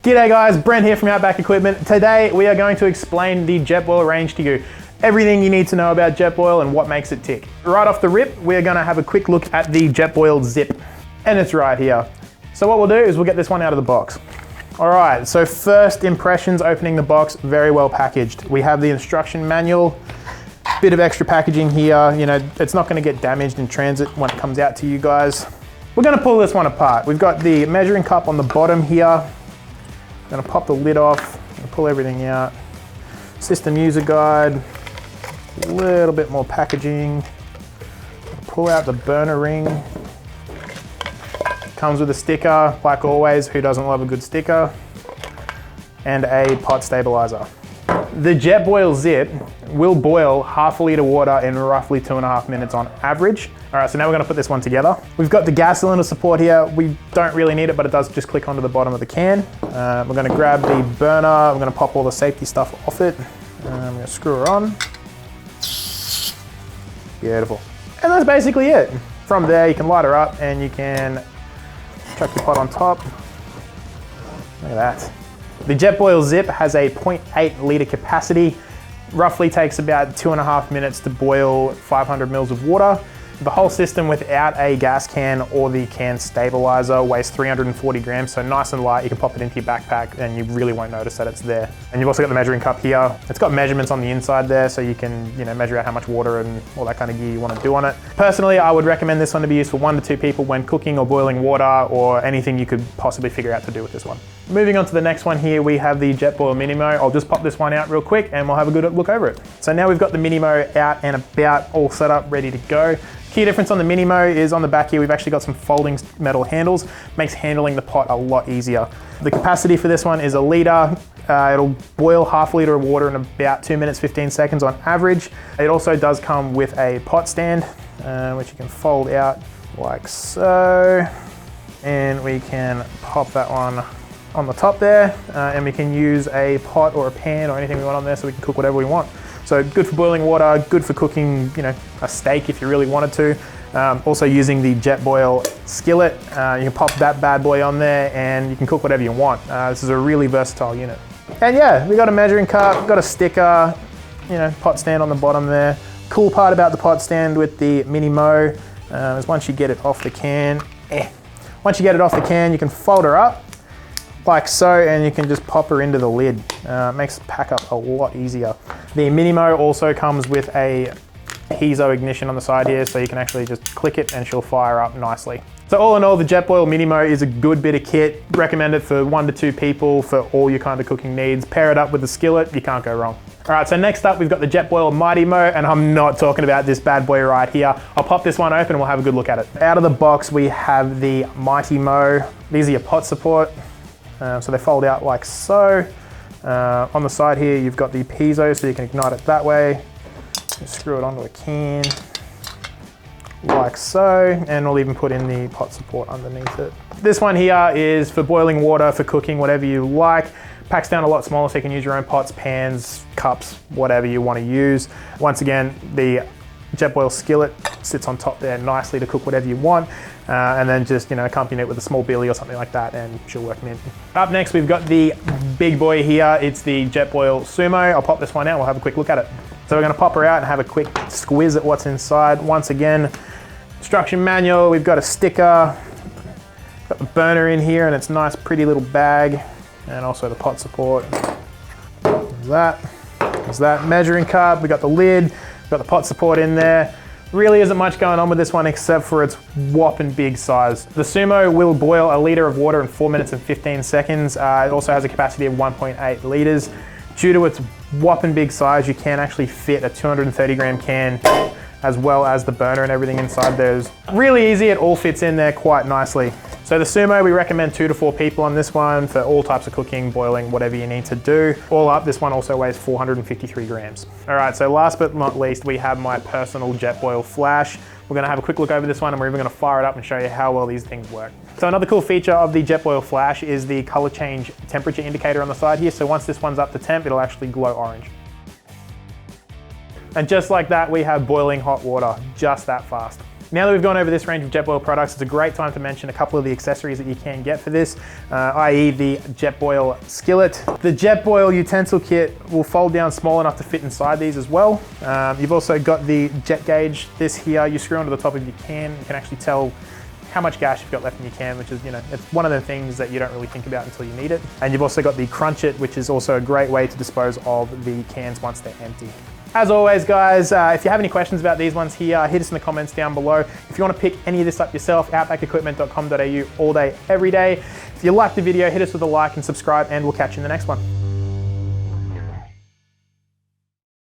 G'day guys, Brent here from Outback Equipment. Today we are going to explain the Jetboil range to you. Everything you need to know about Jetboil and what makes it tick. Right off the rip, we're going to have a quick look at the Jetboil Zip. And it's right here. So what we'll do is we'll get this one out of the box. Alright, so first impressions opening the box, very well packaged. We have the instruction manual, bit of extra packaging here. You know, it's not going to get damaged in transit when it comes out to you guys. We're going to pull this one apart. We've got the measuring cup on the bottom here. I'm gonna pop the lid off, pull everything out. System user guide, a little bit more packaging. Pull out the burner ring. Comes with a sticker, like always, who doesn't love a good sticker? And a pot stabilizer. The Jetboil Zip will boil half a litre water in roughly 2.5 minutes on average. All right, so now we're gonna put this one together. We've got the gas cylinder support here. We don't really need it, but it does just click onto the bottom of the can. We're gonna grab the burner. I'm gonna pop all the safety stuff off it. I'm gonna screw her on. Beautiful. And that's basically it. From there, you can light her up and you can chuck your pot on top. Look at that. The Jetboil Zip has a 0.8 litre capacity, roughly takes about 2.5 minutes to boil 500 mils of water. The whole system without a gas can or the can stabilizer weighs 340 grams, so nice and light. You can pop it into your backpack and you really won't notice that it's there. And you've also got the measuring cup here. It's got measurements on the inside there, so you can measure out how much water and all that kind of gear you want to do on it. Personally, I would recommend this one to be used for 1 to 2 people when cooking or boiling water or anything you could possibly figure out to do with this one. Moving on to the next one here, we have the Jetboil Minimo. I'll just pop this one out real quick and we'll have a good look over it. So now we've got the Minimo out and about, all set up, ready to go. Key difference on the Minimo is on the back here, we've actually got some folding metal handles. Makes handling the pot a lot easier. The capacity for this one is 1 litre. It'll boil half a litre of water in about 2 minutes, 15 seconds on average. It also does come with a pot stand, which you can fold out like so. And we can pop that one on the top there, and we can use a pot or a pan or anything we want on there so we can cook whatever we want. So good for boiling water, good for cooking, a steak if you really wanted to. Also using the Jetboil skillet, you can pop that bad boy on there and you can cook whatever you want. This is a really versatile unit. And yeah, we got a measuring cup, got a sticker, pot stand on the bottom there. Cool part about the pot stand with the Minimo is once you get it off the can, once you get it off the can, you can fold her up like so, and you can just pop her into the lid. Makes the pack up a lot easier. The Minimo also comes with a piezo ignition on the side here, so you can actually just click it and she'll fire up nicely. So all in all, the Jetboil Minimo is a good bit of kit. Recommend it for 1 to 2 people for all your kind of cooking needs. Pair it up with the skillet, you can't go wrong. All right, so next up we've got the Jetboil Mighty Mo, and I'm not talking about this bad boy right here. I'll pop this one open and we'll have a good look at it. Out of the box we have the Mighty Mo. These are your pot support. So they fold out like so. On the side here, you've got the piezo, so you can ignite it that way. You screw it onto a can, like so, and we'll even put in the pot support underneath it. This one here is for boiling water, for cooking, whatever you like. Packs down a lot smaller, so you can use your own pots, pans, cups, whatever you want to use. Once again, the Jetboil skillet sits on top there nicely to cook whatever you want. And then just accompany it with a small billy or something like that and she'll work mint. Up next we've got the big boy here. It's the Jetboil Sumo. I'll pop this one out, we'll have a quick look at it. So we're gonna pop her out and have a quick squiz at what's inside. Once again, instruction manual, we've got a sticker, got the burner in here and it's a nice pretty little bag, and also the pot support. There's that measuring cup, we got the lid, got the pot support in there. Really isn't much going on with this one except for its whopping big size. The Sumo will boil 1 litre of water in 4 minutes and 15 seconds. It also has a capacity of 1.8 litres. Due to its whopping big size, you can actually fit a 230 gram can as well as the burner and everything inside there. Is really easy, it all fits in there quite nicely. So the Sumo, we recommend 2 to 4 people on this one for all types of cooking, boiling, whatever you need to do. All up, this one also weighs 453 grams. All right, so last but not least, we have my personal Jetboil Flash. We're gonna have a quick look over this one and we're even gonna fire it up and show you how well these things work. So another cool feature of the Jetboil Flash is the color change temperature indicator on the side here. So once this one's up to temp, it'll actually glow orange. And just like that, we have boiling hot water, just that fast. Now that we've gone over this range of Jetboil products, it's a great time to mention a couple of the accessories that you can get for this, i.e. the Jetboil skillet. The Jetboil utensil kit will fold down small enough to fit inside these as well. You've also got the jet gauge. This here, you screw onto the top of your can. You can actually tell how much gas you've got left in your can, which is, it's one of the things that you don't really think about until you need it. And you've also got the Crunch It, which is also a great way to dispose of the cans once they're empty. As always, guys, if you have any questions about these ones here, hit us in the comments down below. If you want to pick any of this up yourself, outbackequipment.com.au all day, every day. If you liked the video, hit us with a like and subscribe, and we'll catch you in the next one.